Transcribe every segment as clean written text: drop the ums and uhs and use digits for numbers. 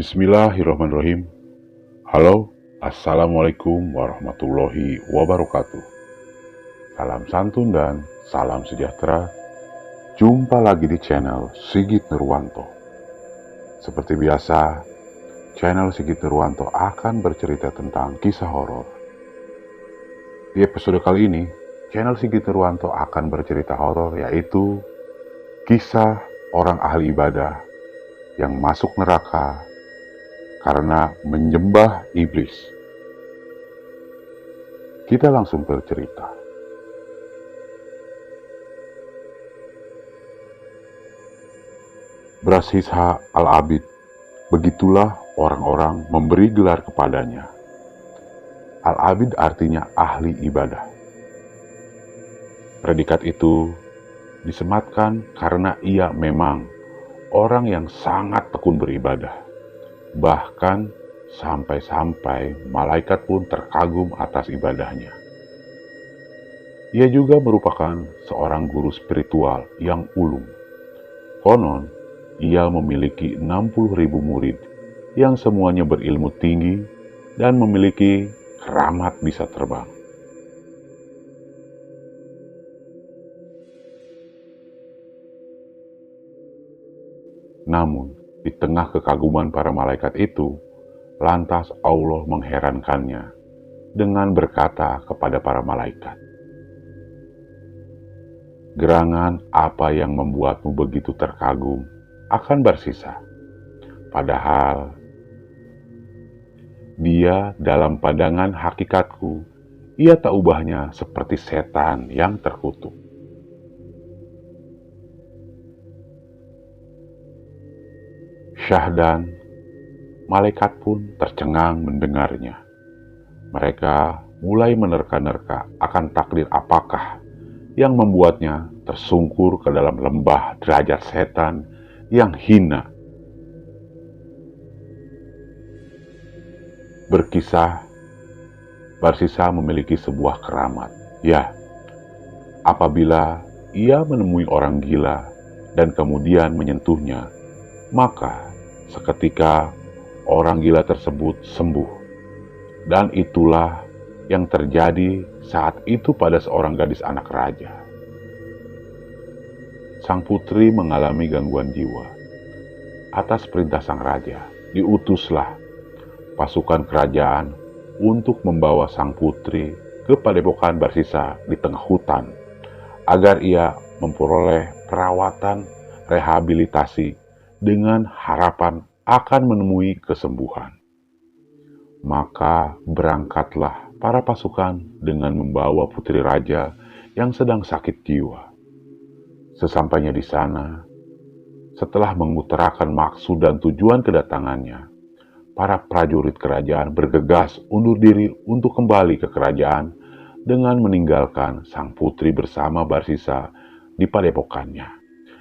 Bismillahirrahmanirrahim. Halo, Assalamualaikum warahmatullahi wabarakatuh. Salam santun dan salam sejahtera. Jumpa lagi di channel Sigit Nurwanto. Seperti biasa, channel Sigit Nurwanto akan bercerita tentang kisah horor. Di episode kali ini, channel Sigit Nurwanto akan bercerita horor, yaitu kisah orang ahli ibadah yang masuk neraka karena menyembah iblis. Kita langsung bercerita. Brashisha Al-Abid, begitulah orang-orang memberi gelar kepadanya. Al-Abid artinya ahli ibadah. Predikat itu disematkan karena ia memang orang yang sangat tekun beribadah. Bahkan sampai-sampai malaikat pun terkagum atas ibadahnya. Ia juga merupakan seorang guru spiritual yang ulung. Konon, ia memiliki 60.000 murid yang semuanya berilmu tinggi dan memiliki keramat bisa terbang. Namun, di tengah kekaguman para malaikat itu, lantas Allah mengherankannya dengan berkata kepada para malaikat, "Gerangan apa yang membuatmu begitu terkagum akan Brashisha? Padahal dia dalam pandangan hakikatku, ia tak ubahnya seperti setan yang terkutuk." Syahdan, malaikat pun tercengang mendengarnya. Mereka mulai menerka-nerka akan takdir apakah yang membuatnya tersungkur ke dalam lembah derajat setan yang hina. Berkisah, Brashisha memiliki sebuah keramat. Ya, apabila ia menemui orang gila dan kemudian menyentuhnya, maka seketika orang gila tersebut sembuh. Dan itulah yang terjadi saat itu pada seorang gadis anak raja. Sang putri mengalami gangguan jiwa. Atas perintah sang raja, diutuslah pasukan kerajaan untuk membawa sang putri ke padepokan Brashisha di tengah hutan, agar ia memperoleh perawatan rehabilitasi dengan harapan akan menemui kesembuhan. Maka berangkatlah para pasukan dengan membawa putri raja yang sedang sakit jiwa. Sesampainya di sana, setelah mengutarakan maksud dan tujuan kedatangannya, para prajurit kerajaan bergegas undur diri untuk kembali ke kerajaan dengan meninggalkan sang putri bersama Brashisha di padepokannya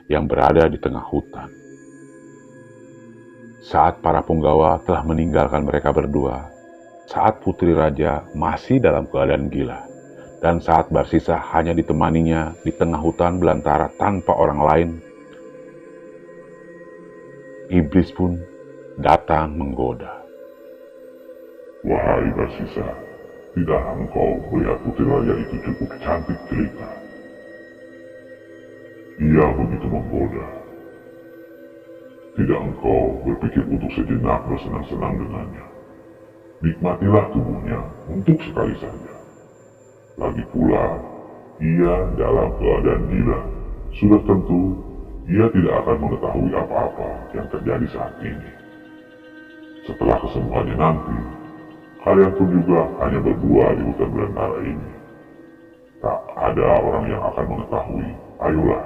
yang berada di tengah hutan. Saat para punggawa telah meninggalkan mereka berdua, saat putri raja masih dalam keadaan gila, dan saat Brashisha hanya ditemaninya di tengah hutan belantara tanpa orang lain, iblis pun datang menggoda. "Wahai Brashisha, tidak engkau melihat putri raja itu cukup cantik jelita? Ia begitu menggoda. Tidak engkau berpikir untuk sejenak bersenang-senang dengannya? Nikmatilah tubuhnya untuk sekali saja. Lagi pula, ia dalam keadaan gila. Sudah tentu, ia tidak akan mengetahui apa-apa yang terjadi saat ini. Setelah kesembuhannya nanti, kalian pun juga hanya berdua di hutan belantara ini. Tak ada orang yang akan mengetahui. Ayolah,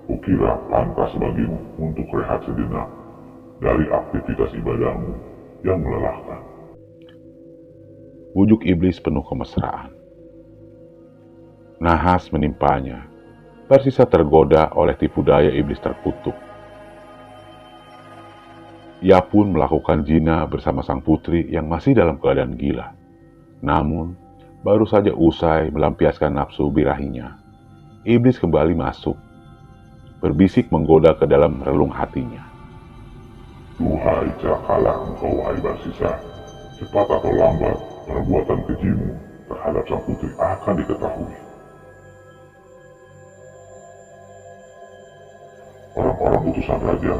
kukira pantas bagimu untuk rehat sejenak dari aktivitas ibadahmu yang melelahkan." Bujuk iblis penuh kemesraan. Nahas menimpanya. Brashisha tergoda oleh tipu daya iblis terkutuk. Ia pun melakukan zina bersama sang putri yang masih dalam keadaan gila. Namun, baru saja usai melampiaskan nafsu birahinya, iblis kembali masuk, berbisik menggoda ke dalam relung hatinya. Duhai celakalah engkau wahai Barsisa, cepat atau lambat perbuatan kejimu terhadap sang putri akan diketahui. Orang-orang utusan raja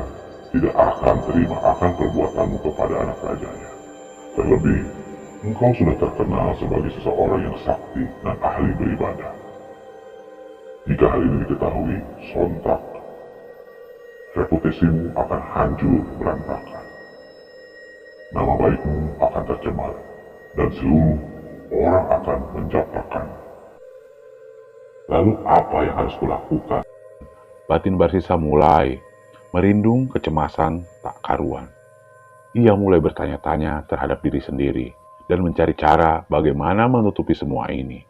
tidak akan terima akan perbuatanmu kepada anak rajanya. Terlebih, engkau sudah terkenal sebagai seseorang yang sakti dan ahli beribadah. Jika hal ini diketahui, sontak reputasimu akan hancur berantakan. Nama baikmu akan tercemar, dan seluruh orang akan mencapakan. Lalu apa yang harus kulakukan? Batin Barsisa mulai merindung kecemasan tak karuan. Ia mulai bertanya-tanya terhadap diri sendiri dan mencari cara bagaimana menutupi semua ini.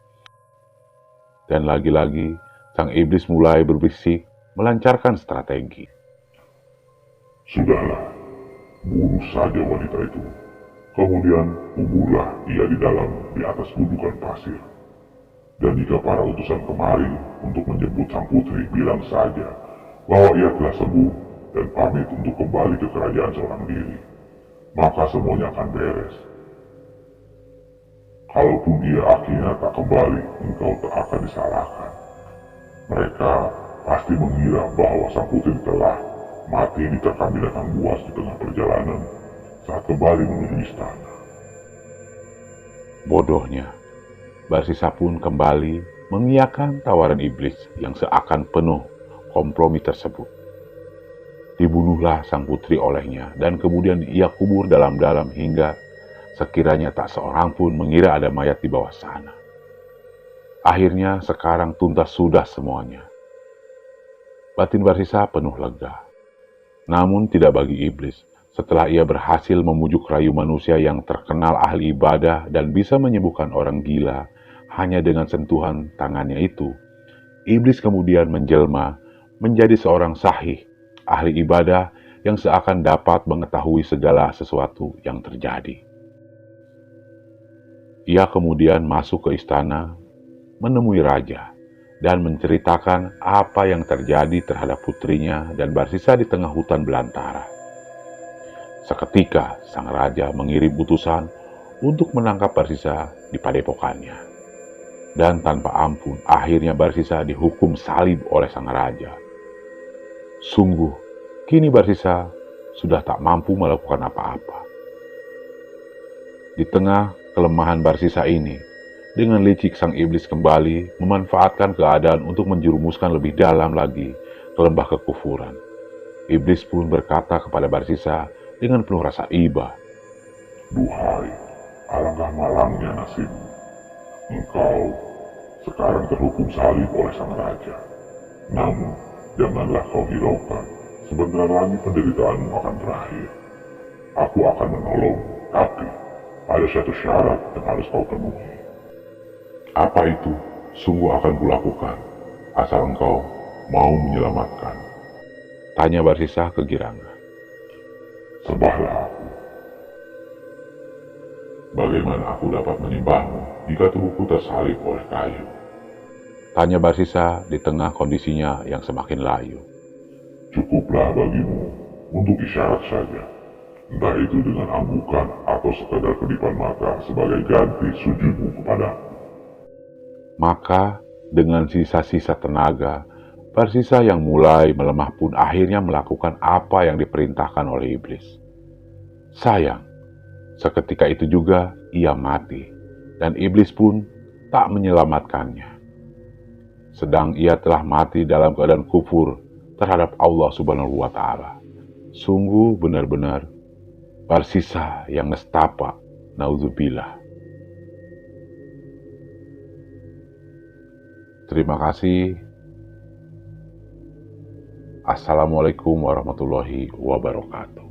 Dan lagi-lagi, sang iblis mulai berbisik melancarkan strategi. Sudahlah, bunuh saja wanita itu. Kemudian kuburlah ia di atas gundukan pasir. Dan jika para utusan kemari untuk menjemput sang putri, bilang saja bahwa ia telah sembuh dan pamit untuk kembali ke kerajaan seorang diri. Maka semuanya akan beres. Kalaupun ia akhirnya tak kembali, engkau tak akan disalahkan. Mereka pasti mengira bahwa sang putri telah mati diterkam binatang buas di tengah perjalanan saat kembali menuju istana. Bodohnya, Barsisa pun kembali mengiyakan tawaran iblis yang seakan penuh kompromi tersebut. Dibunuhlah sang putri olehnya dan kemudian ia kubur dalam-dalam hingga sekiranya tak seorang pun mengira ada mayat di bawah sana. Akhirnya sekarang tuntas sudah semuanya. Batin Barsisa penuh lega. Namun tidak bagi iblis. Setelah ia berhasil memujuk rayu manusia yang terkenal ahli ibadah dan bisa menyembuhkan orang gila hanya dengan sentuhan tangannya itu, iblis kemudian menjelma menjadi seorang sahih, ahli ibadah yang seakan dapat mengetahui segala sesuatu yang terjadi. Ia kemudian masuk ke istana, menemui raja, dan menceritakan apa yang terjadi terhadap putrinya dan Barsisa di tengah hutan belantara. Seketika sang raja mengirim utusan untuk menangkap Barsisa di padepokannya. Dan tanpa ampun akhirnya Barsisa dihukum salib oleh sang raja. Sungguh, kini Barsisa sudah tak mampu melakukan apa-apa. Di tengah kelemahan Barsisa ini, dengan licik sang iblis kembali memanfaatkan keadaan untuk menjerumuskan lebih dalam lagi ke lembah kekufuran. Iblis pun berkata kepada Barsisa dengan penuh rasa iba, Duhai, alangkah malangnya nasibmu. Engkau sekarang terhukum salib oleh sang raja. Namun, janganlah kau hiraukan, sebentar lagi penderitaanmu akan berakhir. Aku akan menolongmu, tapi ada satu syarat yang harus kau penuhi. Apa itu? Sungguh akan kulakukan, asal engkau mau menyelamatkan. Tanya Barsisa kegirangan. Sembahlah aku. Bagaimana aku dapat menyembahmu jika tubuhku tersalib oleh kayu? Tanya Barsisa di tengah kondisinya yang semakin layu. Cukuplah bagimu untuk isyarat saja. Entah itu dengan anggukan atau sekadar kedipan mata sebagai ganti sujudmu kepadaku. Maka dengan sisa-sisa tenaga, Barsisa yang mulai melemah pun akhirnya melakukan apa yang diperintahkan oleh iblis. Sayang, seketika itu juga ia mati, dan iblis pun tak menyelamatkannya. Sedang ia telah mati dalam keadaan kufur terhadap Allah Subhanahu wa Ta'ala. Sungguh benar-benar Barsisa yang nestapa, naudzubillah. Terima kasih. Assalamualaikum warahmatullahi wabarakatuh.